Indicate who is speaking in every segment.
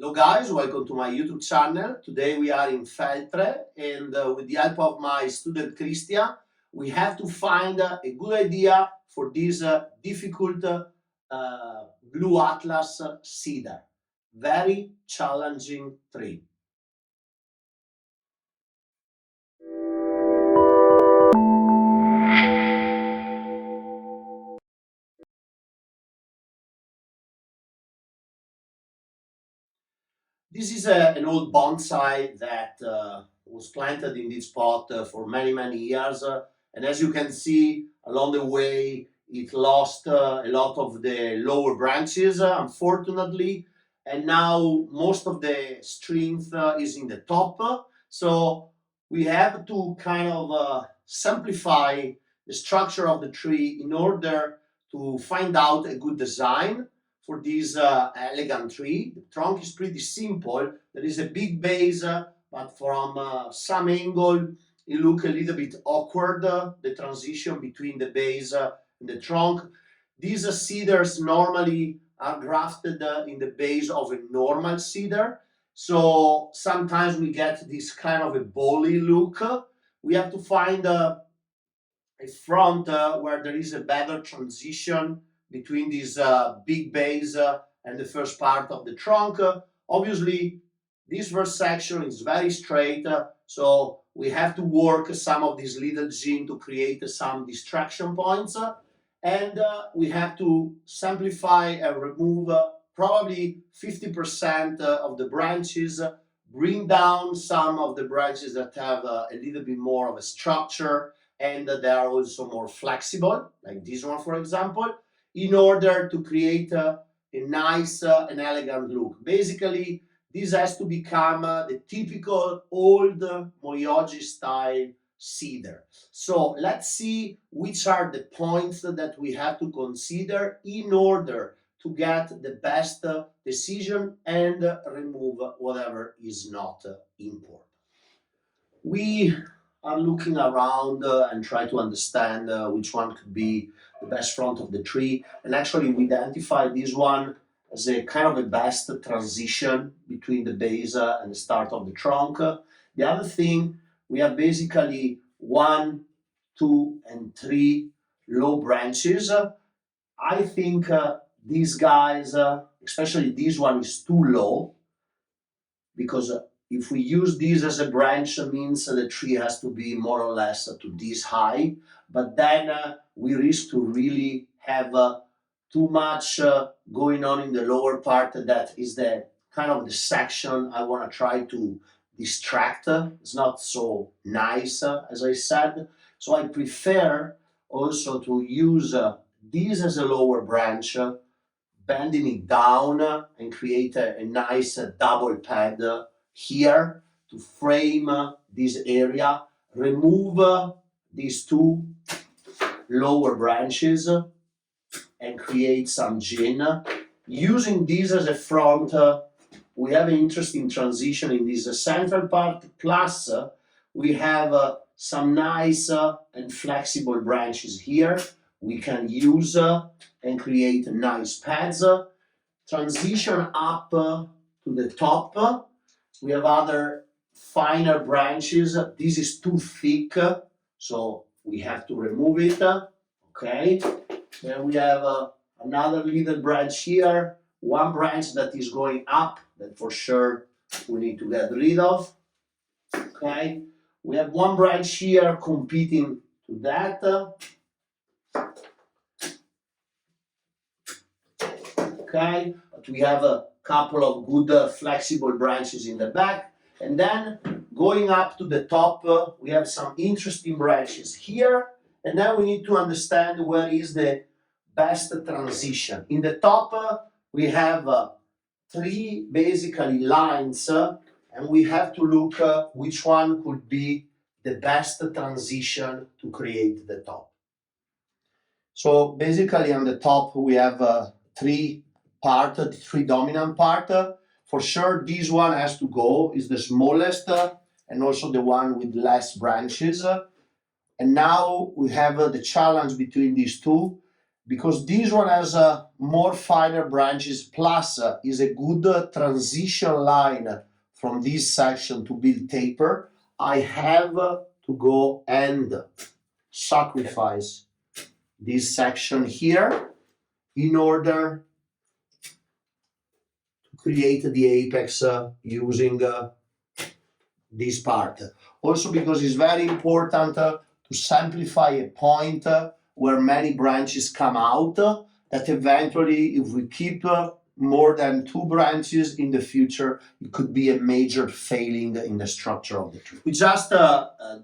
Speaker 1: Hello guys, welcome to my YouTube channel. Today we are in Feltre and with the help of my student Christian, we have to find a good idea for this difficult blue atlas cedar. Very challenging tree. This is an old bonsai that was planted in this spot for many years. And as you can see, along the way, it lost a lot of the lower branches, unfortunately. And now most of the strength is in the top. So we have to kind of simplify the structure of the tree in order to find out a good design for this elegant tree. The trunk is pretty simple. There is a big base, but from some angle, it looks a little bit awkward, the transition between the base and the trunk. These cedars normally are grafted in the base of a normal cedar. So sometimes we get this kind of a bolly look. We have to find a front where there is a better transition between this big base and the first part of the trunk. Obviously, this first section is very straight, so we have to work some of these little gene to create some distraction points. And we have to simplify and remove probably 50% of the branches, bring down some of the branches that have a little bit more of a structure, and they are also more flexible, like this one, for example, in order to create a nice and elegant look. Basically, this has to become the typical old Moyoji style cedar. So let's see which are the points that we have to consider in order to get the best decision and remove whatever is not important. We are looking around and try to understand which one could be the best front of the tree. And actually, we identified this one as a kind of a best transition between the base and the start of the trunk. The other thing, we have basically 1, 2, and 3 low branches. I think these guys, especially this one, is too low because if we use this as a branch, it means the tree has to be more or less to this high, but then we risk to really have too much going on in the lower part. That is the kind of the section I want to try to distract. It's not so nice, as I said. So I prefer also to use this as a lower branch, bending it down and create a nice double pad here to frame this area, remove these 2 lower branches and create some gin. Using this as a front, we have an interesting transition in this central part, plus we have some nice and flexible branches here we can use and create nice pads. Transition up to the top. We have other finer branches. This is too thick, so we have to remove it. Okay. Then we have another little branch here. One branch that is going up that for sure we need to get rid of. Okay. We have one branch here competing to that. Okay, but we have a couple of good flexible branches in the back. And then going up to the top, we have some interesting branches here. And then we need to understand where is the best transition. In the top, we have 3 basically lines, and we have to look which one could be the best transition to create the top. So basically on the top, we have 3 dominant part. For sure, this one has to go, is the smallest and also the one with less branches. And now we have the challenge between these 2. because this one has more finer branches, plus is a good transition line from this section to build taper. I have to go and sacrifice this section here in order to create the apex using this part. Also because it's very important to simplify a point where many branches come out, that eventually if we keep more than 2 branches in the future, it could be a major failing in the structure of the tree. We just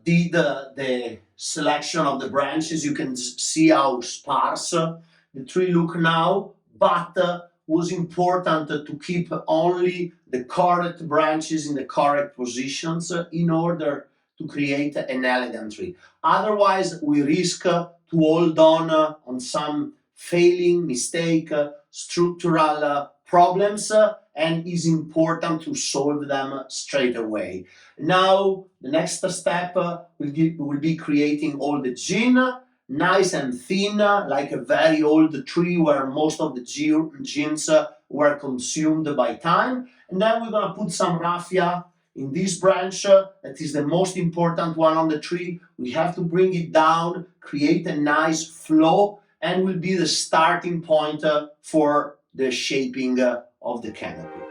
Speaker 1: did the selection of the branches. You can see how sparse the tree look now, but was important to keep only the correct branches in the correct positions in order to create an elegant tree. Otherwise, we risk to hold on some failing, mistake, structural problems, and is important to solve them straight away. Now, the next step will be creating all the gin, nice and thin, like a very old tree where most of the gins were consumed by time. And then we're gonna put some raffia in this branch, that is the most important one on the tree. We have to bring it down, create a nice flow, and will be the starting point for the shaping of the canopy.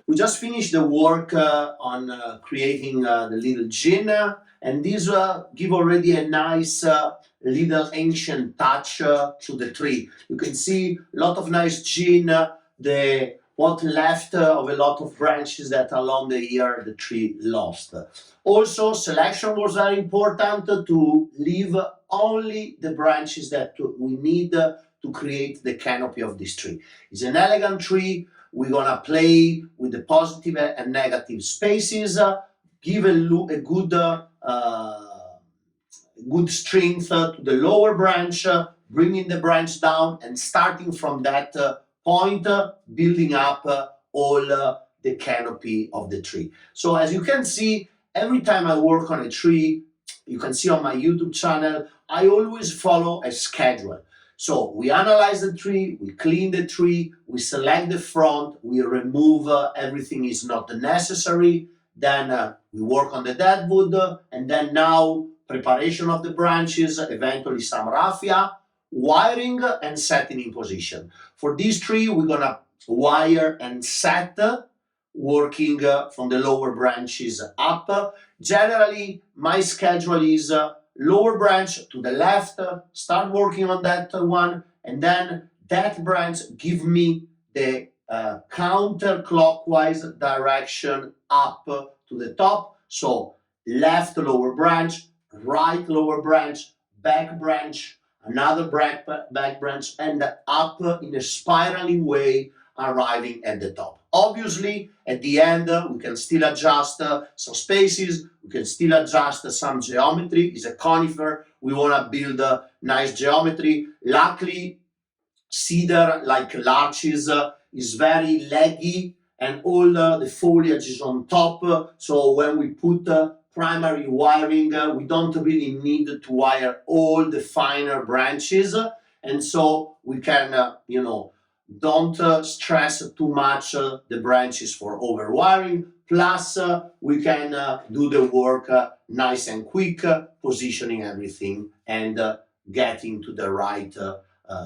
Speaker 1: We just finished the work on creating the little gin, and these give already a nice little ancient touch to the tree. You can see a lot of nice gin, the what left of a lot of branches that along the year the tree lost. Also, selection was very important to leave only the branches that we need to create the canopy of this tree. It's an elegant tree. We're gonna play with the positive and negative spaces, give a good strength to the lower branch, bringing the branch down and starting from that point, building up all the canopy of the tree. So as you can see, every time I work on a tree, you can see on my YouTube channel, I always follow a schedule. So we analyze the tree, we clean the tree, we select the front, we remove everything is not necessary, then we work on the deadwood, and then now preparation of the branches, eventually some raffia, wiring and setting in position. For this tree, we're gonna wire and set, working from the lower branches up. Generally, my schedule is lower branch to the left, start working on that one, and then that branch give me the counterclockwise direction up to the top. So left lower branch, right lower branch, back branch, another back branch, and up in a spiraling way arriving at the top. Obviously, at the end, we can still adjust some spaces, we can still adjust some geometry. It's a conifer, we want to build a nice geometry. Luckily, cedar, like larches, is very leggy, and all the foliage is on top. So when we put primary wiring, we don't really need to wire all the finer branches, and so we can, don't stress too much the branches for overwiring. Plus, we can do the work nice and quick, positioning everything and getting to the right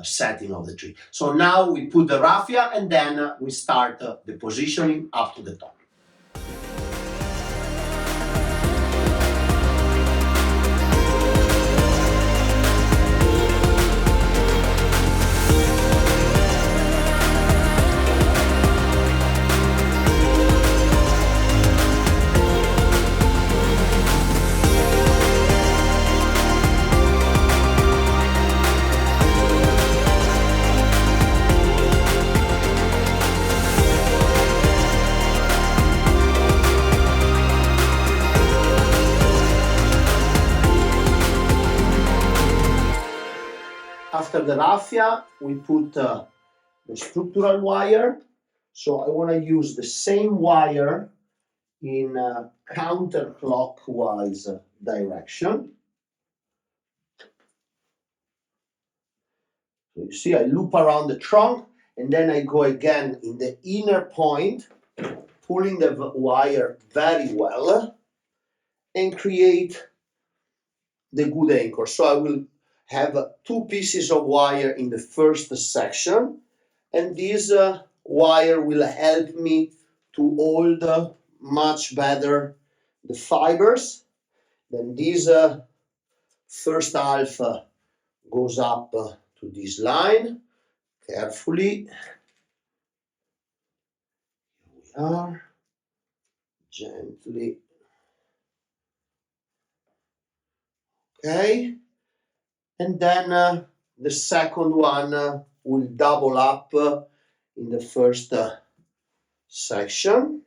Speaker 1: setting of the tree. So now we put the raffia and then we start the positioning up to the top. After the raffia, we put the structural wire. So I want to use the same wire in a counterclockwise direction. So you see, I loop around the trunk and then I go again in the inner point, pulling the wire very well and create the good anchor. So I will have two pieces of wire in the first section, and this wire will help me to hold much better the fibers. Then this first half goes up to this line carefully. Here we are, gently. Okay, and then the second one will double up in the first section.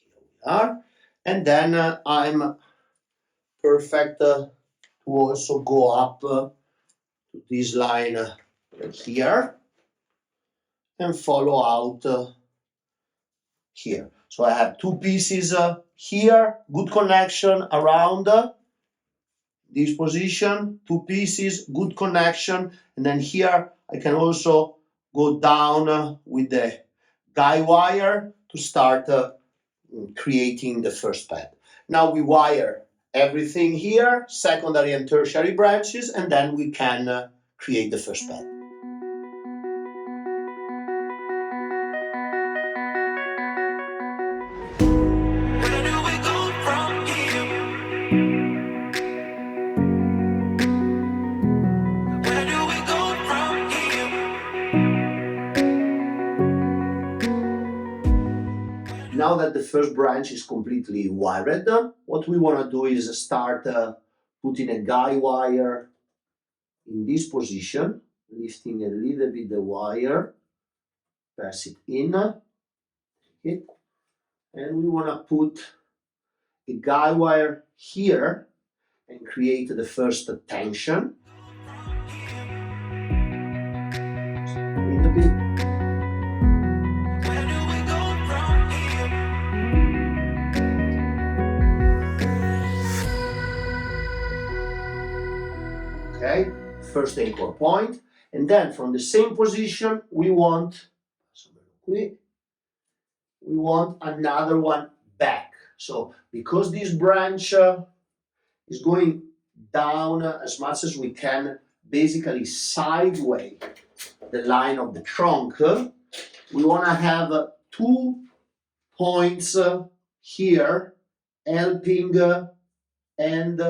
Speaker 1: Here we are, and then I'm perfect to also go up to this line here and follow out here. So I have two pieces here, good connection around this position, two pieces, good connection, and then here I can also go down with the guy wire to start creating the first pad. Now we wire everything here, secondary and tertiary branches, and then we can create the first pad. Now that the first branch is completely wired, what we want to do is start putting a guy wire in this position, lifting a little bit the wire, pass it in, okay, and we want to put a guy wire here and create the first tension. In the bit. Okay, first anchor point, and then from the same position we want another one back. So because this branch is going down as much as we can, basically sideways the line of the trunk, we want to have 2 points here helping and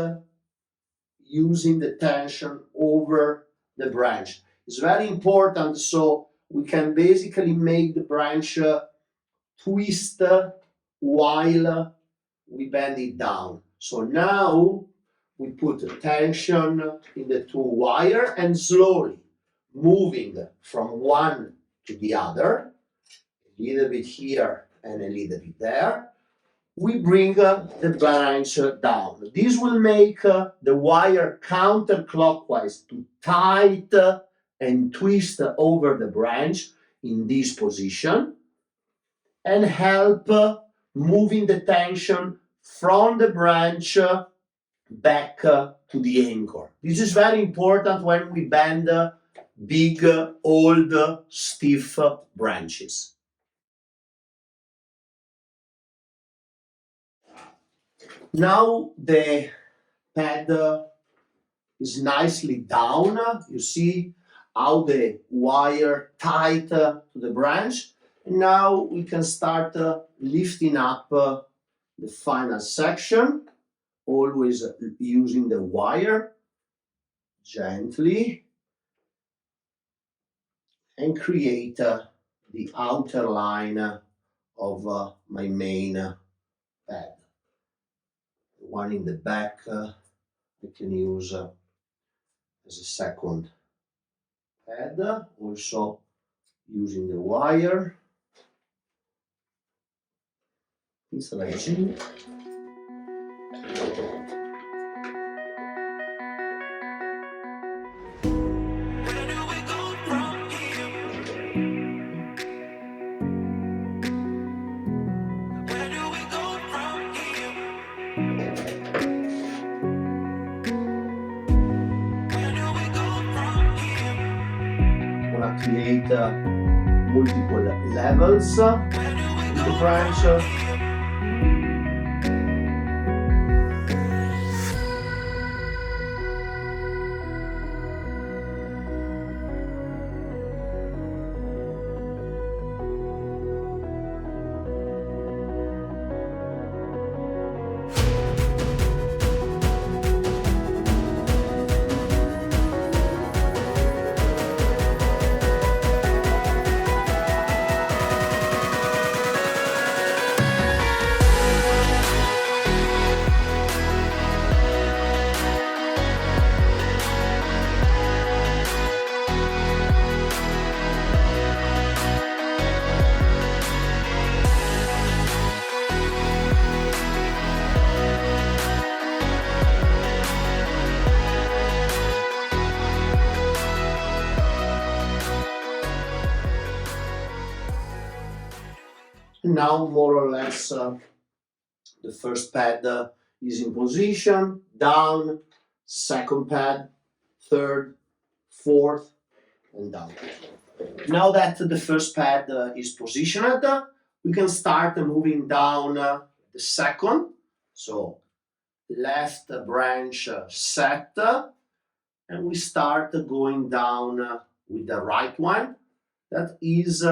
Speaker 1: using the tension over the branch. It's very important, so we can basically make the branch twist while we bend it down. So now we put the tension in the 2 wire and slowly, moving from one to the other, a little bit here and a little bit there, we bring the branch down. This will make the wire counterclockwise to tight and twist over the branch in this position and help moving the tension from the branch back to the anchor. This is very important when we bend big, old, stiff branches. Now the pad is nicely down. You see how the wire tight to the branch. And now we can start lifting up the final section, always using the wire gently, and create the outer line of my main pad. The one in the back I can use as a second pad, also using the wire installation. Create multiple levels in the branch. Now more or less the first pad is in position, down, second pad, third, fourth, and down. Now that the first pad is positioned, we can start moving down the second. So left branch set, and we start going down with the right one. That is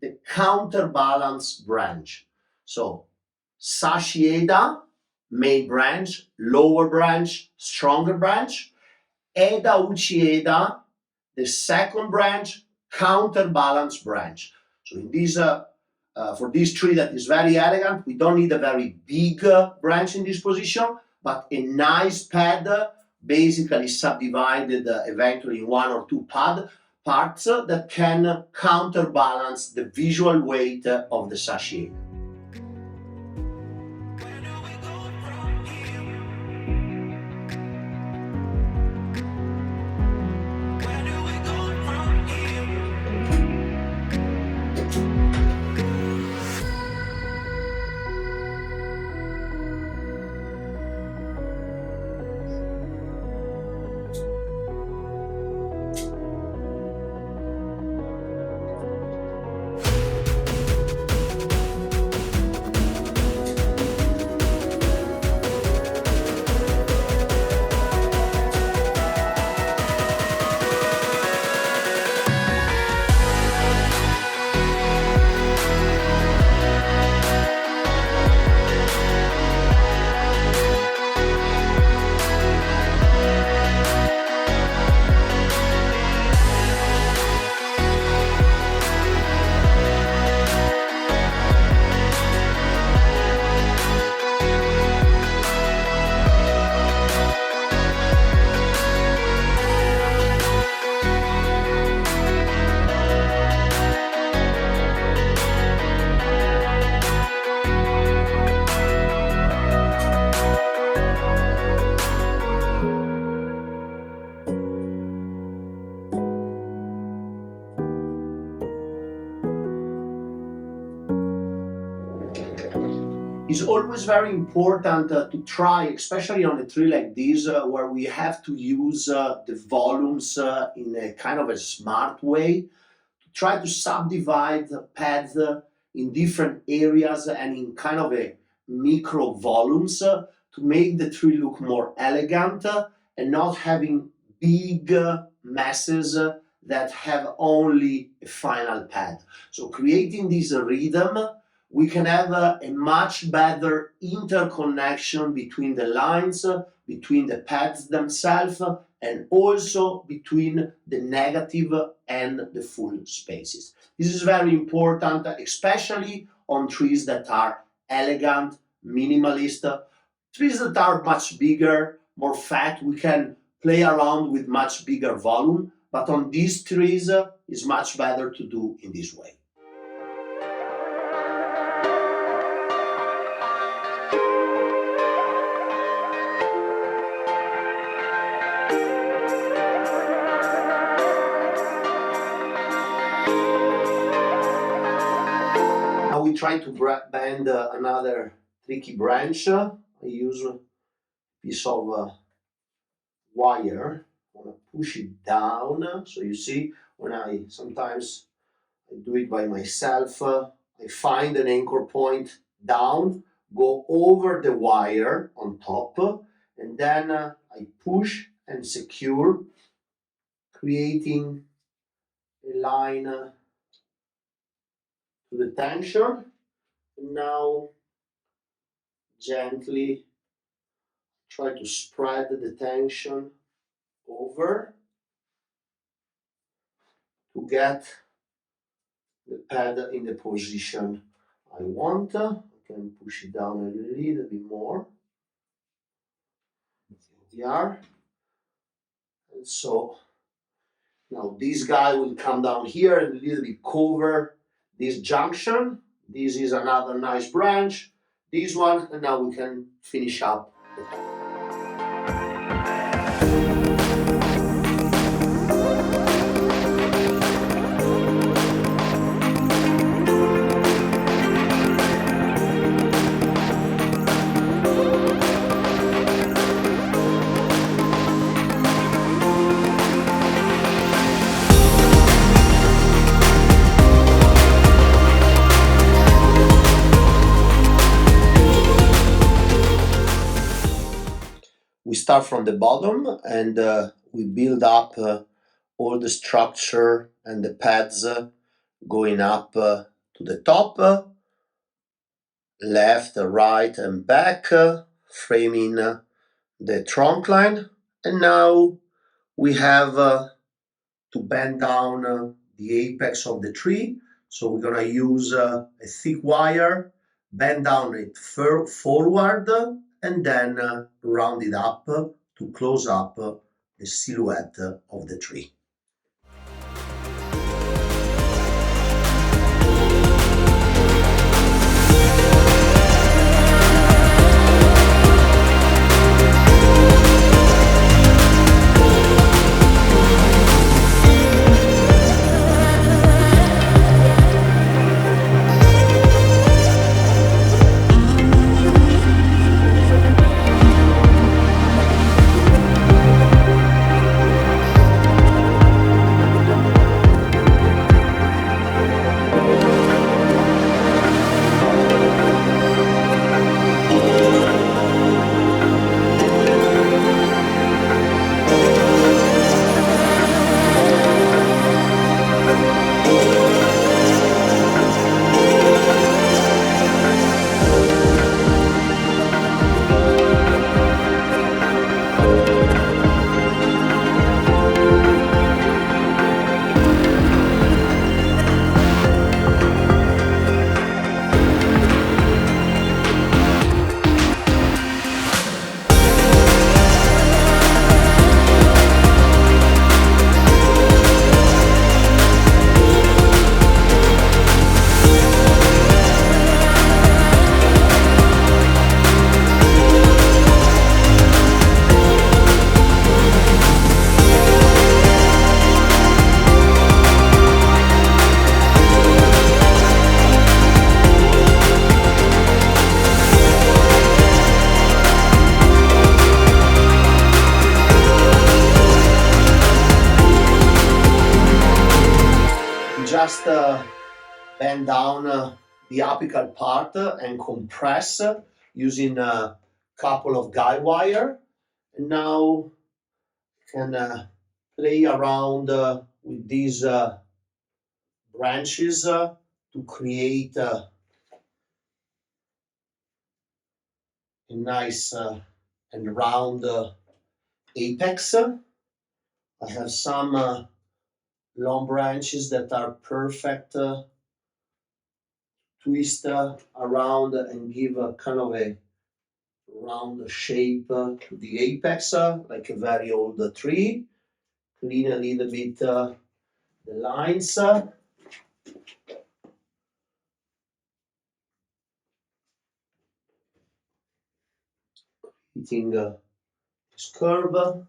Speaker 1: the counterbalance branch. So Sashieda, main branch, lower branch, stronger branch. Eda Uchieda, the second branch, counterbalance branch. So in this, for this tree that is very elegant, we don't need a very big branch in this position, but a nice pad, basically subdivided eventually in one or two parts that can counterbalance the visual weight of the sachet. It's always very important to try, especially on a tree like this, where we have to use the volumes in a kind of a smart way, try to subdivide the pads in different areas and in kind of a micro volumes to make the tree look more elegant and not having big masses that have only a final pad. So creating this rhythm, we can have a much better interconnection between the lines, between the pads themselves, and also between the negative and the full spaces. This is very important, especially on trees that are elegant, minimalist. Trees that are much bigger, more fat, we can play around with much bigger volume, but on these trees, it's much better to do in this way. Now we try to bend another tricky branch. I use a piece of wire. I want to push it down. So you see, when I sometimes I do it by myself, I find an anchor point down, go over the wire on top, and then I push and secure, creating a line to the tension. And now gently try to spread the tension over to get the pad in the position I want. I can push it down a little bit more. There. And so now this guy will come down here and a little bit cover this junction. This is another nice branch. This one, and now we can finish up the top. We start from the bottom and we build up all the structure and the pads going up to the top, left, right, and back, framing the trunk line. And now we have to bend down the apex of the tree. So we're gonna use a thick wire, bend down it forward, and then round it up to close up the silhouette of the tree. just bend down the apical part and compress using a couple of guide wire. And now can play around with these branches to create a nice and round apex. I have some long branches that are perfect twist around and give a kind of a round shape to the apex, like a very old tree. Clean a little bit the lines. Hitting this curve. A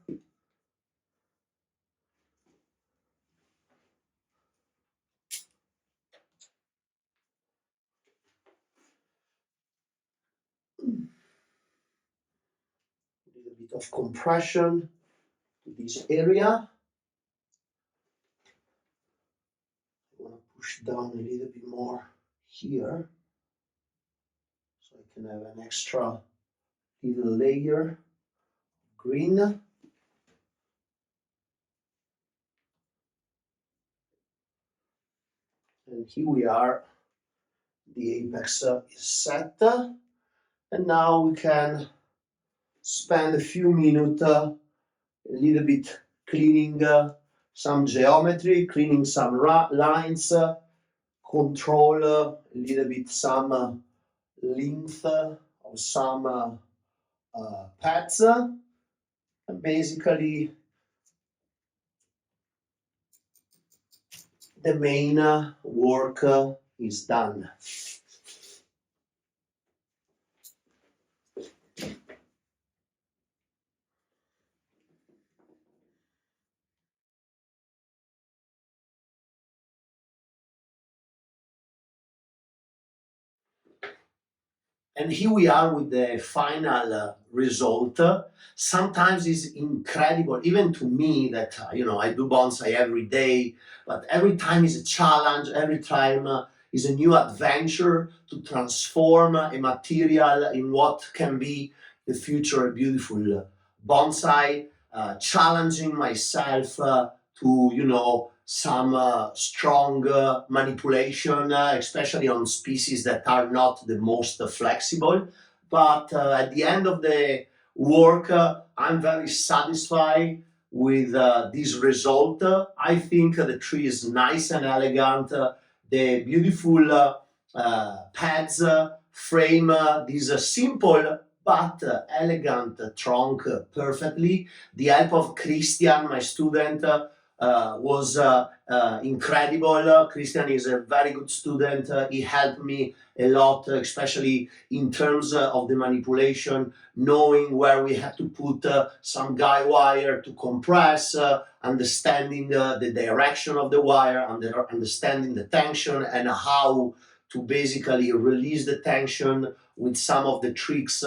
Speaker 1: little bit of compression to this area. I want to push down a little bit more here so I can have an extra little layer of green. And here we are, the apex is set. And now we can spend a few minutes a little bit cleaning some geometry, cleaning some lines, control a little bit some length of some pads, and basically the main work is done. And here we are with the final result. Sometimes it's incredible, even to me, that I do bonsai every day, but every time is a challenge. Every time is a new adventure to transform a material in what can be the future a beautiful bonsai. Challenging myself to some strong manipulation, especially on species that are not the most flexible. But at the end of the work, I'm very satisfied with this result. I think the tree is nice and elegant. The beautiful pads frame this simple but elegant trunk perfectly. The help of Christian, my student, was incredible. Christian is a very good student. He helped me a lot, especially in terms of the manipulation, knowing where we have to put some guide wire to compress, understanding the direction of the wire, understanding the tension, and how to basically release the tension with some of the tricks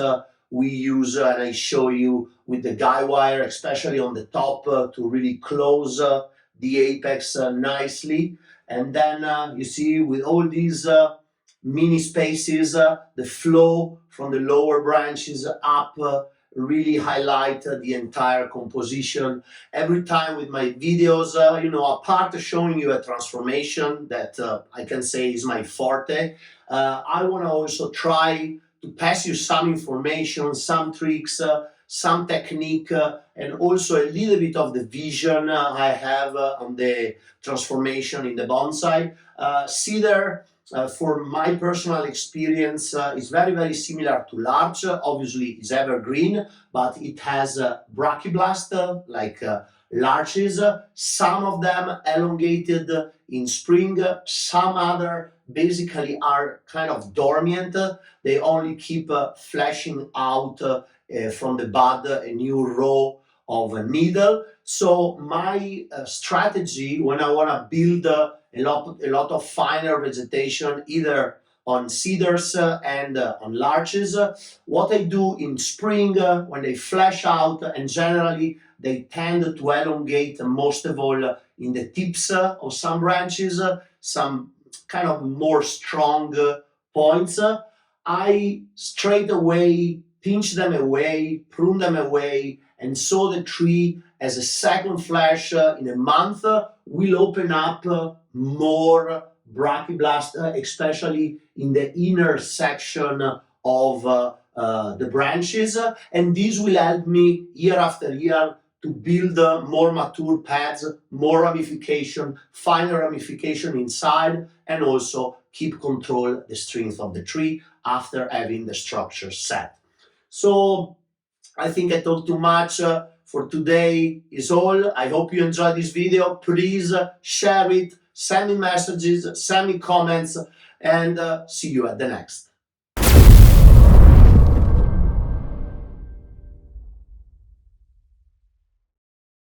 Speaker 1: we use, and I show you with the guide wire, especially on the top, to really close the apex nicely. And then you see with all these mini spaces, the flow from the lower branches up really highlight the entire composition. Every time with my videos, apart of showing you a transformation that I can say is my forte, I want to also try to pass you some information, some tricks, some technique, and also a little bit of the vision I have on the transformation in the bonsai. Cedar, for my personal experience, is very, very similar to larch. Obviously, it's evergreen, but it has brachioblast like larches. Some of them elongated in spring, some other basically are kind of dormant. They only keep flashing out from the bud a new row of a needle. So my strategy when I want to build a lot of finer vegetation, either on cedars and on larches, what I do in spring when they flash out, and generally they tend to elongate most of all in the tips of some branches, some kind of more strong points, I straight away pinch them away, prune them away, and so the tree as a second flash in a month will open up more brachyblasts, especially in the inner section of the branches, and this will help me year after year to build more mature pads, more ramification, finer ramification inside, and also keep control the strength of the tree after having the structure set. So I think I talked too much. For today is all. I hope you enjoyed this video. Please share it, send me messages, send me comments, and see you at the next.